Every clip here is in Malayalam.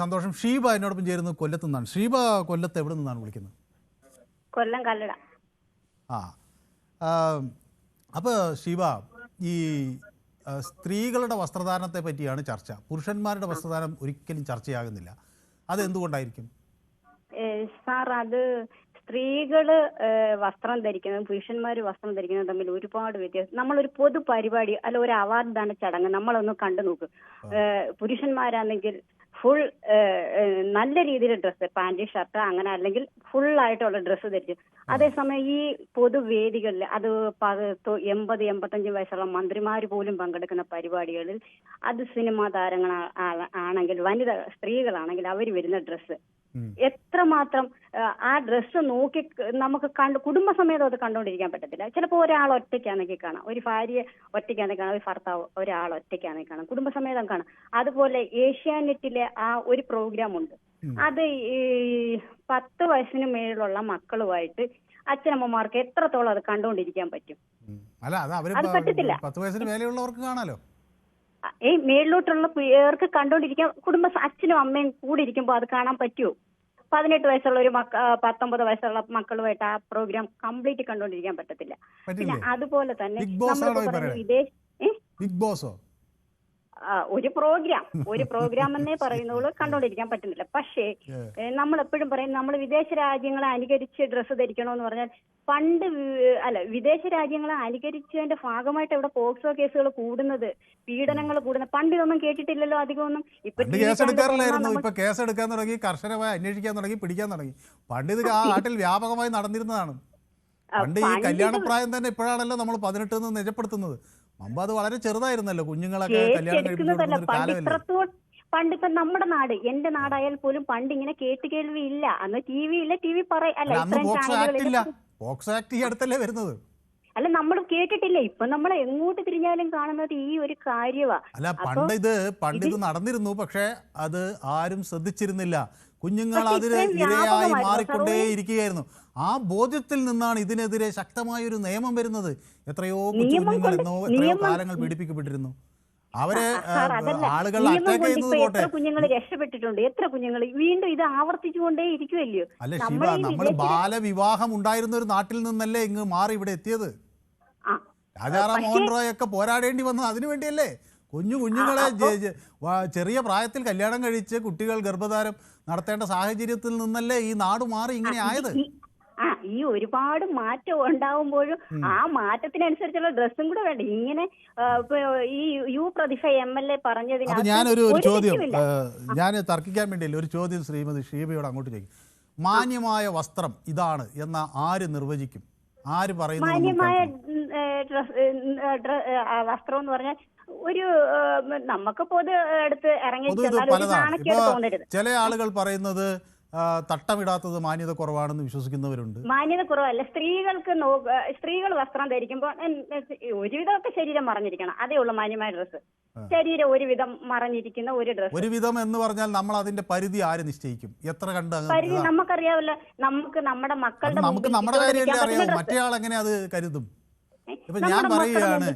സന്തോഷം. ഷീബ എന്നോടൊപ്പം ചേരുന്നത് കൊല്ലത്തു നിന്നാണ്. ഷീബ കൊല്ലത്ത് എവിടെ നിന്നാണ് വിളിക്കുന്നത്? കൊല്ലം കല്ലട. അപ്പോൾ ഷീബ, ഈ സ്ത്രീകളുടെ വസ്ത്രധാരണത്തെ പറ്റിയാണ് ചർച്ച. പുരുഷന്മാരുടെ വസ്ത്രധാരണം ഒരിക്കലും ചർച്ചയാകുന്നില്ല. അതെന്തുകൊണ്ടായിരിക്കും സാർ? അത് സ്ത്രീകള് വസ്ത്രം ധരിക്കുന്നതും പുരുഷന്മാർ വസ്ത്രം ധരിക്കുന്നതും തമ്മിൽ ഒരുപാട് വ്യത്യാസം. നമ്മളൊരു പൊതു പരിപാടി അല്ല ഒരു അവാർഡ് ദാന ചടങ്ങ് നമ്മളൊന്ന് കണ്ടു നോക്ക്. പുരുഷന്മാരാണെങ്കിൽ ഫുൾ നല്ല രീതിയിൽ ഡ്രസ്സ്, പാന്റ് ഷർട്ട് അങ്ങനെ, അല്ലെങ്കിൽ ഫുൾ ആയിട്ടുള്ള ഡ്രസ്സ് ധരിച്ചു. അതേസമയം ഈ പൊതുവേദികളിൽ അത് 80-85 വയസ്സുള്ള മന്ത്രിമാർ പോലും പങ്കെടുക്കുന്ന പരിപാടികളിൽ അത് സിനിമാ താരങ്ങൾ ആണെങ്കിൽ സ്ത്രീകളാണെങ്കിൽ അവർ വരുന്ന ഡ്രസ്സ് എത്രമാത്രം ആ ഡ്രസ്സ് നോക്കി നമുക്ക് കുടുംബസമേതം അത് കണ്ടുകൊണ്ടിരിക്കാൻ പറ്റത്തില്ല. ചിലപ്പോൾ ഒരാൾ ഒറ്റയ്ക്കാണെങ്കിൽ കാണാം, ഒരു ഭാര്യ ഒറ്റയ്ക്കാണെങ്കിൽ കാണാം, ഒരു ഭർത്താവ് ഒരാൾ ഒറ്റയ്ക്കാണെങ്കിൽ കാണാം, കുടുംബസമേതം കാണാം. അതുപോലെ ഏഷ്യാനെറ്റിലെ ആ ഒരു പ്രോഗ്രാം ഉണ്ട്, അത് ഈ 10 വയസ്സിന് മേലുള്ള മക്കളുമായിട്ട് അച്ഛനമ്മമാർക്ക് എത്രത്തോളം അത് കണ്ടുകൊണ്ടിരിക്കാൻ പറ്റും? അത് പറ്റത്തില്ല. 10 വയസ്സിന് മേലെയുള്ളവർക്ക് കാണാലോ. ഈ മേളിലോട്ടുള്ള പേർക്ക് കണ്ടോണ്ടിരിക്കാൻ അച്ഛനും അമ്മയും കൂടി ഇരിക്കുമ്പോ അത് കാണാൻ പറ്റുമോ? 18 വയസ്സുള്ള ഒരു 19 വയസ്സുള്ള മക്കളുമായിട്ട് ആ പ്രോഗ്രാം കംപ്ലീറ്റ് കണ്ടോണ്ടിരിക്കാൻ പറ്റത്തില്ല. പിന്നെ അതുപോലെ തന്നെ ഒരു പ്രോഗ്രാം എന്നേ പറയുന്നുള്ളൂ, കണ്ടോണ്ടിരിക്കാൻ പറ്റുന്നില്ല. പക്ഷേ നമ്മൾ എപ്പോഴും പറയും നമ്മൾ വിദേശ രാജ്യങ്ങളെ അനുകരിച്ച് ഡ്രസ്സ് ധരിക്കണമെന്ന് പറഞ്ഞാൽ വിദേശ രാജ്യങ്ങളെ അനുകരിച്ചതിന്റെ ഭാഗമായിട്ട് ഇവിടെ പോക്സോ കേസുകൾ കൂടുന്നത്, പീഡനങ്ങൾ കൂടുന്നത് പണ്ട് ഇതൊന്നും കേട്ടിട്ടില്ലല്ലോ അധികമൊന്നും. ഇപ്പൊ കേസെടുക്കാൻ തുടങ്ങി, കർശനമായി അന്വേഷിക്കാൻ തുടങ്ങി, പിടിക്കാൻ തുടങ്ങി. പണ്ട് ഇത് ആ നാട്ടിൽ വ്യാപകമായി നടന്നിരുന്നതാണ്. പണ്ട് ഈ കല്യാണപ്രായം തന്നെ ഇപ്പോഴാണല്ലോ നമ്മൾ 18 നിന്ന് നിജപ്പെടുത്തുന്നത്. മുമ്പ് അത് വളരെ ചെറുതായിരുന്നല്ലോ, കുഞ്ഞുങ്ങളൊക്കെ കല്യാണം കഴിപ്പിക്കുന്ന. പണ്ടിപ്പോ നമ്മുടെ നാട്, എന്റെ നാടായാൽ പോലും പണ്ട് ഇങ്ങനെ കേൾവി ഇല്ല. അന്ന് ടി വി ഇല്ല, ടി വി അല്ല നമ്മൾ കേട്ടിട്ടില്ല. ഇപ്പൊ നമ്മൾ എങ്ങോട്ട് തിരിഞ്ഞാലും കാണുന്നത് ഈ ഒരു കാര്യമാണ്. അല്ല, പണ്ട് ഇത് നടന്നിരുന്നു, പക്ഷെ അത് ആരും ശ്രദ്ധിച്ചിരുന്നില്ല. കുഞ്ഞുങ്ങൾ അതിന് ഇരയായി മാറിക്കൊണ്ടേയിരിക്കുകയായിരുന്നു. ആ ബോധ്യത്തിൽ നിന്നാണ് ഇതിനെതിരെ ശക്തമായൊരു നിയമം വരുന്നത്. എത്രയോ കുഞ്ഞുങ്ങൾ എത്രയോ കാലങ്ങൾ പീഡിപ്പിക്കപ്പെട്ടിരുന്നു. അവരെ ആളുകൾ അറ്റാക്ക് ചെയ്യുന്നത് പോട്ടെ, കുഞ്ഞുങ്ങൾ രക്ഷപ്പെട്ടിട്ടുണ്ട്. എത്ര കുഞ്ഞുങ്ങൾ വീണ്ടും ഇത് ആവർത്തിച്ചുകൊണ്ടേ ഇരിക്കുമല്ലോ. അല്ല ശിവ, നമ്മൾ ബാലവിവാഹം ഉണ്ടായിരുന്ന ഒരു നാട്ടിൽ നിന്നല്ലേ ഇങ്ങ് മാറി ഇവിടെ എത്തിയത്. രാജാറാം മോഹൻ റോയ് ഒക്കെ പോരാടേണ്ടി വന്നത് അതിനു വേണ്ടിയല്ലേ. കുഞ്ഞുങ്ങളെ ചെറിയ പ്രായത്തിൽ കല്യാണം കഴിച്ച് കുട്ടികൾ ഗർഭധാരം നടത്തേണ്ട സാഹചര്യത്തിൽ നിന്നല്ലേ ഈ നാട് മാറി ഇങ്ങനെ ആയത്. ഈ ഒരുപാട് മാറ്റം ഉണ്ടാവുമ്പോഴും ആ മാറ്റത്തിനനുസരിച്ചുള്ള ഡ്രസ്സും കൂടെ വേണ്ട. ഇങ്ങനെ ഈ പ്രതിഭ MLA പറഞ്ഞതിന് ഞാനൊരു ചോദ്യം, ഞാൻ തർക്കിക്കാൻ വേണ്ടിയല്ലേ, ഒരു ചോദ്യം ശ്രീമതി ഷീബയോട് അങ്ങോട്ട് ചോദിക്കും. മാന്യമായ വസ്ത്രം ഇതാണ് എന്ന ആര് നിർവചിക്കും? ആര് പറയുന്നു? മാന്യമായ വസ്ത്രം എന്ന് പറഞ്ഞാൽ ഒരു നമുക്ക് പൊതു എടുത്ത് ഇറങ്ങി ചില ആളുകൾ പറയുന്നത് തട്ടമിടാത്തത് മാന്യത കുറവാണെന്ന് വിശ്വസിക്കുന്നവരുണ്ട്. മാന്യത കുറവല്ല, സ്ത്രീകൾ വസ്ത്രം ധരിക്കുമ്പോൾ ഒരുവിധമൊക്കെ ശരീരം മറഞ്ഞിരിക്കണം, അതേ ഉള്ളൂ മാന്യമായ ഡ്രസ്സ്. ശരീരം ഒരുവിധം മറഞ്ഞിരിക്കുന്ന ഒരു ഡ്രസ്സ്. ഒരുവിധം എന്ന് പറഞ്ഞാൽ നമ്മൾ അതിന്റെ പരിധി ആര് നിശ്ചയിക്കും? എത്ര കണ്ട് പരിധി നമുക്കറിയാവില്ല. നമുക്ക് നമ്മുടെ മക്കളുടെ നമ്മുടെ കാര്യമല്ലേ അറിയാവൂ, മറ്റേ ആൾ എങ്ങനെ അത് കരുതും? ഇപ്പൊ ഞാൻ പറയുകയാണ്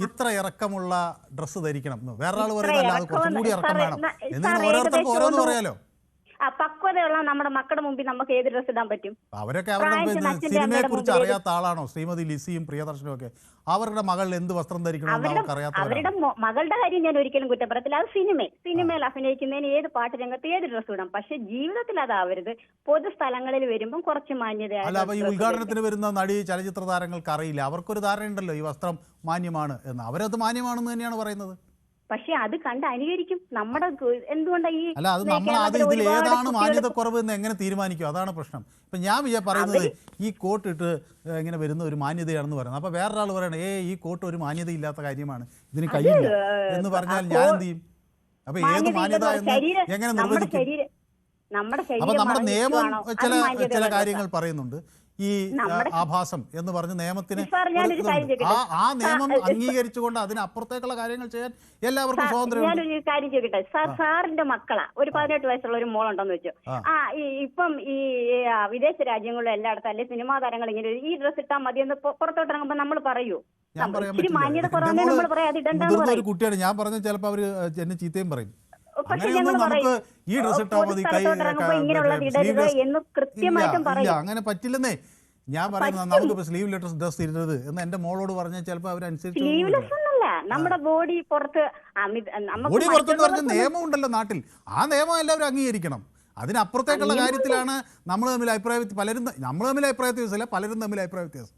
ഇത്ര ഇറക്കമുള്ള ഡ്രസ്സ് ധരിക്കണം, വേറൊരാൾ പറയുന്നല്ല അത് കുറച്ചും കൂടി ഇറക്കം വേണം എന്നിങ്ങനെ ഓരോരുത്തർക്കും ഓരോന്ന് പറയാലോ. പക്വതയുള്ള നമ്മുടെ മക്കളുടെ മുമ്പിൽ നമുക്ക് ഏത് ഡ്രസ് ഇടാൻ പറ്റും? അവരൊക്കെ അവരുടെ സിനിമയെ കുറിച്ച് അറിയാത്ത ആളാണോ ശ്രീമതി ലിസിയും പ്രിയദർശനും ഒക്കെ? അവരുടെ മകൾ എന്ത് വസ്ത്രം ധരിക്കണം അവരുടെ മകളുടെ കാര്യം ഞാൻ ഒരിക്കലും കുറ്റം പറയത്തില്ല. അത് സിനിമയിൽ അഭിനയിക്കുന്നതിന് ഏത് പാട്ട് രംഗത്ത് ഏത് ഡ്രസ് ഇടാം. പക്ഷെ ജീവിതത്തിൽ അതാവരുത്. പൊതു സ്ഥലങ്ങളിൽ വരുമ്പോൾ കുറച്ച് മാന്യത. അല്ല, അപ്പൊ ഈ ഉദ്ഘാടനത്തിന് വരുന്ന നടി ചലച്ചിത്ര താരങ്ങൾക്ക് അറിയില്ല, അവർക്കൊരു ധാരണയുണ്ടല്ലോ ഈ വസ്ത്രം മാന്യമാണ് എന്ന്. അവരത് മാന്യമാണെന്ന് തന്നെയാണ് പറയുന്നത്. പക്ഷെ അത് കണ്ട് അനുകരിക്കും. നമ്മുടെ എന്തുകൊണ്ടാണ് ഈ അല്ല അത് നമ്മൾ ഇതിൽ ഏതാണ് മാന്യത കുറവ് എന്ന് എങ്ങനെ തീരുമാനിക്കും? അതാണ് പ്രശ്നം. ഇപ്പൊ ഞാൻ പറയുന്നത് ഈ കോട്ട് ഇട്ട് ഇങ്ങനെ വരുന്ന ഒരു മാന്യതയാണെന്ന് പറയുന്നത്. അപ്പൊ വേറൊരാൾ പറയണേ ഈ കോട്ട് ഒരു മാന്യത ഇല്ലാത്ത കാര്യമാണ്, ഇതിന് കഴിയില്ല എന്ന് പറഞ്ഞാൽ ഞാൻ എന്ത് ചെയ്യും? അപ്പൊ ഏത് മാന്യത എന്ന് എങ്ങനെ നിർവചിക്കും? അപ്പൊ നമ്മുടെ നിയമം ചില കാര്യങ്ങൾ പറയുന്നുണ്ട്. ഈ ആഭാസം എന്ന് പറഞ്ഞ നിയമത്തിന് ആ നിയമം അംഗീകരിച്ചുകൊണ്ട് അതിനപ്പുറത്തേക്കുള്ള കാര്യങ്ങൾ ചെയ്യാൻ എല്ലാവർക്കും സ്വാതന്ത്ര്യം. ഞാനൊരു കാര്യം ചോദിക്കട്ടെ സാർ, സാറിന്റെ മക്കളാ ഒരു 18 വയസ്സുള്ള ഒരു മോളുണ്ടെന്ന് വെച്ചു. ഇപ്പം ഈ വിദേശ രാജ്യങ്ങളിലും എല്ലായിടത്തും അല്ലെ സിനിമാ താരങ്ങൾ ഇങ്ങനെ ഈ ഡ്രസ് ഇട്ടാൽ മതി എന്ന് പുറത്തോട്ട് ഇറങ്ങുമ്പോ നമ്മൾ പറയൂ? ഞാൻ പറയാൻ പറ്റില്ല, ഒരു കുട്ടിയാണ് ഞാൻ പറഞ്ഞ ചിലപ്പോൾ അവര് എന്നെ ചീത്തയും പറയും. പക്ഷെ അങ്ങനെയൊന്നും ഞങ്ങൾ നമുക്ക് പറയും ഈ ഡ്രസ് ഇട്ടാൽ മതി, കൈ ഇങ്ങനെയുള്ളത് ഇടരുത് എന്ന് കൃത്യമായിട്ടും ഇല്ല പറയും. അങ്ങനെ പറ്റില്ലെന്നേ. ഞാൻ പറയുന്നത് നമുക്കിപ്പോൾ സ്ലീവ്ലെസ് ഡ്രസ് ഇടരുത് എന്ന് എൻ്റെ മോളോട് പറഞ്ഞാൽ ചിലപ്പോൾ അവരനുസരിച്ച് സ്ലീവ്ലെസ് ഒന്നല്ല, നമ്മുടെ ബോഡി പുറത്ത് ബോഡി പുറത്തെന്ന് പറഞ്ഞ നിയമം ഉണ്ടല്ലോ നാട്ടിൽ. ആ നിയമം എല്ലാവരും അംഗീകരിക്കണം. അതിനപ്പുറത്തേക്കുള്ള കാര്യത്തിലാണ് നമ്മൾ തമ്മിൽ അഭിപ്രായ പലരും നമ്മൾ തമ്മിൽ അഭിപ്രായ വ്യത്യാസമില്ല, പലരും തമ്മിൽ അഭിപ്രായ വ്യത്യാസം.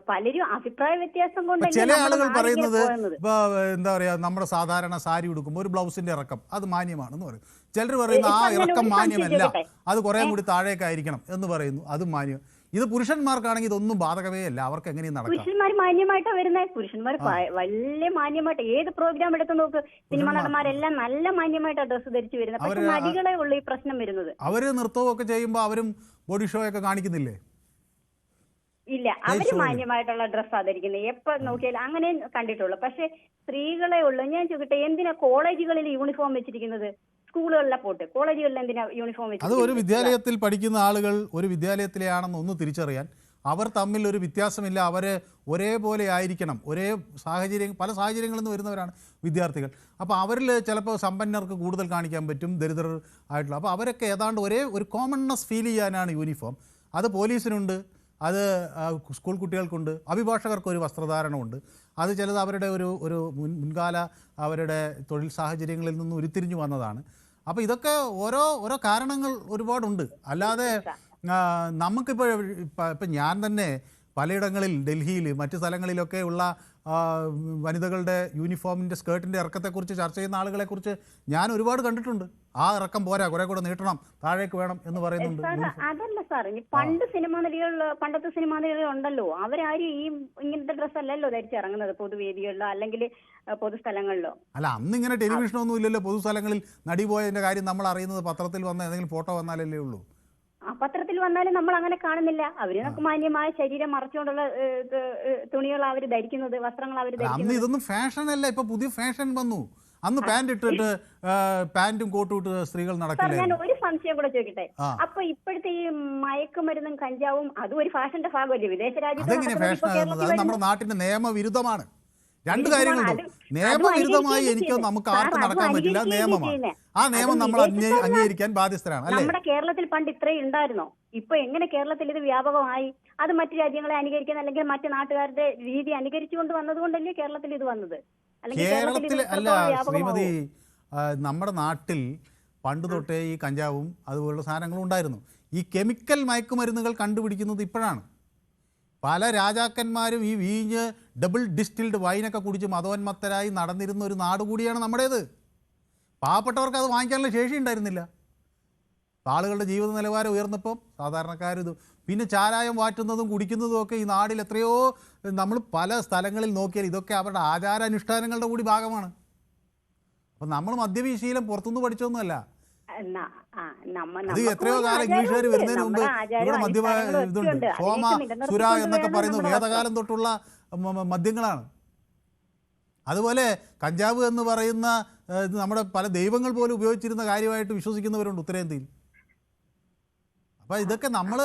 പലരും അഭിപ്രായ വ്യത്യാസം കൊണ്ട് ചില ആളുകൾ പറയുന്നത് ഇപ്പൊ എന്താ പറയാ, നമ്മുടെ സാധാരണ സാരി ഉടുക്കുമ്പോൾ ഒരു ബ്ലൗസിന്റെ ഇറക്കം അത് മാന്യമാണെന്ന് പറയും. ചിലർ പറയുന്നു ആ ഇറക്കം മാന്യമല്ല, അത് കുറേ കൂടി താഴേക്കായിരിക്കണം എന്ന് പറയുന്നു, അത് മാന്യം. ഇത് പുരുഷന്മാർക്കാണെങ്കിൽ ഇതൊന്നും ബാധകമേ അല്ല, അവർക്ക് എങ്ങനെയും നടക്കാം. പുരുഷന്മാർ മാന്യമായിട്ടാണ് വരുന്നത്. പുരുഷന്മാർ വലിയ മാന്യമായിട്ട് ഏത് പ്രോഗ്രാം എടുത്ത് നോക്ക്, സിനിമ നടന്മാരെല്ലാം നല്ല മാന്യമായിട്ടാണ് ഡ്രസ്സ് ധരിച്ചു വരുന്നത്. പക്ഷെ നടികളെ ഉള്ളു ഈ പ്രശ്നം വരുന്നത്. അവര് നൃത്തവും ഒക്കെ ചെയ്യുമ്പോൾ അവരും ബോഡി ഷോ ഒക്കെ കാണിക്കുന്നില്ലേ? ഇല്ല, അവര് മാന്യമായിട്ടുള്ള ഡ്രസ്സാ ധരിക്കുന്നത്. എപ്പോ നോക്കിയാലും അങ്ങനെ കണ്ടിട്ടുള്ളൂ. പക്ഷെ സ്ത്രീകളെ ഉള്ളു. ഞാൻ ചോദിക്കട്ടെ, എന്തിനാ കോളേജുകളിൽ യൂണിഫോം വെച്ചിരിക്കുന്നത്? സ്കൂളുകളിലെ പോട്ട്, കോളേജുകളിൽ എന്തിനാ യൂണിഫോം അത് ഒരു വിദ്യാലയത്തിൽ പഠിക്കുന്ന ആളുകൾ ഒരു വിദ്യാലയത്തിലെയാണെന്ന് ഒന്ന് തിരിച്ചറിയാൻ, അവർ തമ്മിൽ ഒരു വ്യത്യാസമില്ല, അവർ ഒരേപോലെ ആയിരിക്കണം. ഒരേ സാഹചര്യം, പല സാഹചര്യങ്ങളിൽ നിന്ന് വരുന്നവരാണ് വിദ്യാർത്ഥികൾ. അപ്പോൾ അവരിൽ ചിലപ്പോൾ സമ്പന്നർക്ക് കൂടുതൽ കാണിക്കാൻ പറ്റും, ദരിദ്രർ ആയിട്ടുള്ള. അപ്പോൾ അവരൊക്കെ ഏതാണ്ട് ഒരേ ഒരു കോമൺനെസ് ഫീൽ ചെയ്യാനാണ് യൂണിഫോം. അത് പോലീസിനുണ്ട്, അത് സ്കൂൾ കുട്ടികൾക്കുണ്ട്, അഭിഭാഷകർക്ക് ഒരു വസ്ത്രധാരണമുണ്ട്. അത് ചിലത് അവരുടെ ഒരു മുൻകാല അവരുടെ തൊഴിൽ സാഹചര്യങ്ങളിൽ നിന്ന് ഉരുത്തിരിഞ്ഞു വന്നതാണ്. അപ്പോൾ ഇതൊക്കെ ഓരോ കാരണങ്ങൾ ഒരുപാടുണ്ട്. അല്ലാതെ നമുക്കിപ്പോൾ ഇപ്പം ഞാൻ തന്നെ പലയിടങ്ങളിൽ ഡൽഹിയിൽ മറ്റു സ്ഥലങ്ങളിലൊക്കെ ഉള്ള വനിതകളുടെ യൂണിഫോമിൻ്റെ സ്കേർട്ടിൻ്റെ ഇറക്കത്തെക്കുറിച്ച് ചർച്ച ചെയ്യുന്ന ആളുകളെക്കുറിച്ച് ഞാൻ ഒരുപാട് കണ്ടിട്ടുണ്ട്. ആ ഇറക്കം പോരാ, കുറെ കൂടെ നീട്ടണം, താഴേക്ക് വേണം എന്ന് പറയുന്നുണ്ട്. അതല്ല സാർ, പണ്ടത്തെ സിനിമാ നടികൾ ഉണ്ടല്ലോ, അവരാരും ഈ ഇങ്ങനത്തെ ഡ്രസ്സ് അല്ലല്ലോ ധരിച്ചിറങ്ങുന്നത് പൊതുവേദികളിലോ അല്ലെങ്കിൽ പൊതുസ്ഥലങ്ങളിലോ. അല്ല, അന്ന് ഇങ്ങനെ ടെലിവിഷനൊന്നും ഇല്ലല്ലോ. പൊതുസ്ഥലങ്ങളിൽ നടി പോയതിൻ്റെ കാര്യം നമ്മൾ അറിയുന്നത് പത്രത്തിൽ വന്ന ഏതെങ്കിലും ഫോട്ടോ വന്നാലല്ലേ ഉള്ളൂ. ആ പത്രത്തിൽ വന്നാലും നമ്മൾ അങ്ങനെ കാണുന്നില്ല. അവര് മാന്യമായ ശരീരം മറച്ചുകൊണ്ടുള്ള തുണികൾ അവർ ധരിക്കുന്നത്, വസ്ത്രങ്ങൾ അവർ ധരിക്കുന്നത്. അന്ന് ഇതൊന്നും ഫാഷൻ അല്ല, ഇപ്പൊ പുതിയ ഫാഷൻ വന്നു. അന്ന് പാന്റ് ഇട്ടിട്ട് പാന്റും കോട്ടും ഇട്ട് സ്ത്രീകൾ നടക്കില്ല. ഞാൻ ഒരു സംശയം കൂടെ ചോദിക്കട്ടെ, അപ്പൊ ഇപ്പോഴത്തെ ഈ മയക്കുമരുന്നും കഞ്ചാവും അതും ഒരു ഫാഷന്റെ ഭാഗമല്ലേ വിദേശ രാജ്യത്ത്? അതെങ്ങനെ ഫാഷൻ ആകുന്നത്? അത് നമ്മുടെ നാട്ടിന്റെ നിയമവിരുദ്ധമാണ്. രണ്ട് കാര്യങ്ങളുണ്ട്. നിയമവിരുദ്ധമായി എനിക്കോ നമുക്ക് ആർക്കും നടക്കാൻ പറ്റില്ല, നിയമമാണ്. ആ നിയമം നമ്മൾ അംഗീകരിക്കാൻ ബാധ്യസ്ഥരാണ് അല്ലേ? നമ്മുടെ കേരളത്തിൽ പണ്ട് ഇത്രയും ഉണ്ടായിരുന്നോ? ഇപ്പൊ എങ്ങനെ കേരളത്തിൽ ഇത് വ്യാപകമായി? അത് മറ്റു രാജ്യങ്ങളെ അനുകരിക്കാൻ അല്ലെങ്കിൽ മറ്റു നാട്ടുകാരുടെ രീതി അനുകരിച്ചുകൊണ്ട് വന്നതുകൊണ്ടല്ലേ കേരളത്തിൽ ഇത് വന്നത്? കേരളത്തിൽ അല്ല ശ്രീമതി, നമ്മുടെ നാട്ടിൽ പണ്ട് തൊട്ടേ ഈ കഞ്ചാവും അതുപോലുള്ള സാധനങ്ങളും ഉണ്ടായിരുന്നു. ഈ കെമിക്കൽ മയക്കുമരുന്നുകൾ കണ്ടുപിടിക്കുന്നത് ഇപ്പോഴാണ്. പല രാജാക്കന്മാരും ഈ വീഞ്ഞ് ഡബിൾ ഡിസ്റ്റിൽഡ് വൈനൊക്കെ കുടിച്ച് മതോന്മത്തരായി നടന്നിരുന്ന ഒരു നാട് കൂടിയാണ് നമ്മുടേത്. പാവപ്പെട്ടവർക്ക് അത് വാങ്ങിക്കാനുള്ള ശേഷി ഉണ്ടായിരുന്നില്ല. ആളുകളുടെ ജീവിത നിലവാരം ഉയർന്നപ്പം സാധാരണക്കാരിത് പിന്നെ ചാരായം വാറ്റുന്നതും കുടിക്കുന്നതും ഒക്കെ ഈ നാടിൽ എത്രയോ നമ്മൾ പല സ്ഥലങ്ങളിൽ നോക്കിയാൽ ഇതൊക്കെ അവരുടെ ആചാരാനുഷ്ഠാനങ്ങളുടെ കൂടി ഭാഗമാണ്. അപ്പം നമ്മൾ മദ്യപീശീലം പുറത്തുനിന്ന് പഠിച്ചൊന്നുമല്ല. അത് എത്രയോ കാലം ഇംഗ്ലീഷുകാർ വരുന്നതിന് മുമ്പ് ഇവിടെ ഇതുണ്ട്, സോമ സുര എന്നൊക്കെ പറയുന്ന വേദകാലം തൊട്ടുള്ള മദ്യങ്ങളാണ്. അതുപോലെ കഞ്ചാവ് എന്ന് പറയുന്ന നമ്മുടെ പല ദൈവങ്ങൾ പോലും ഉപയോഗിച്ചിരുന്ന കാര്യമായിട്ട് വിശ്വസിക്കുന്നവരുണ്ട് ഉത്തരേന്ത്യയിൽ. അപ്പോൾ ഇതൊക്കെ നമ്മൾ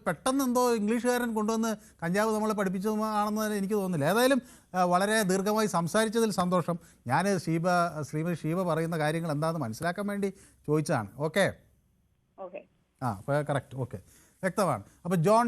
പെട്ടെന്ന് എന്തോ ഇംഗ്ലീഷുകാരൻ കൊണ്ടുവന്ന് കഞ്ചാവ് നമ്മളെ പഠിപ്പിച്ചതാണെന്ന് എനിക്ക് തോന്നുന്നില്ല. ഏതായാലും വളരെ ദീർഘമായി സംസാരിച്ചതിൽ സന്തോഷം. ഞാൻ ശ്രീമതി ഷീബ പറയുന്ന കാര്യങ്ങൾ എന്താണെന്ന് മനസ്സിലാക്കാൻ വേണ്ടി ചോദിച്ചതാണ്. ഓക്കെ, അപ്പോൾ കറക്റ്റ്, ഓക്കെ, വ്യക്തമാണ്. അപ്പോൾ ജോൺ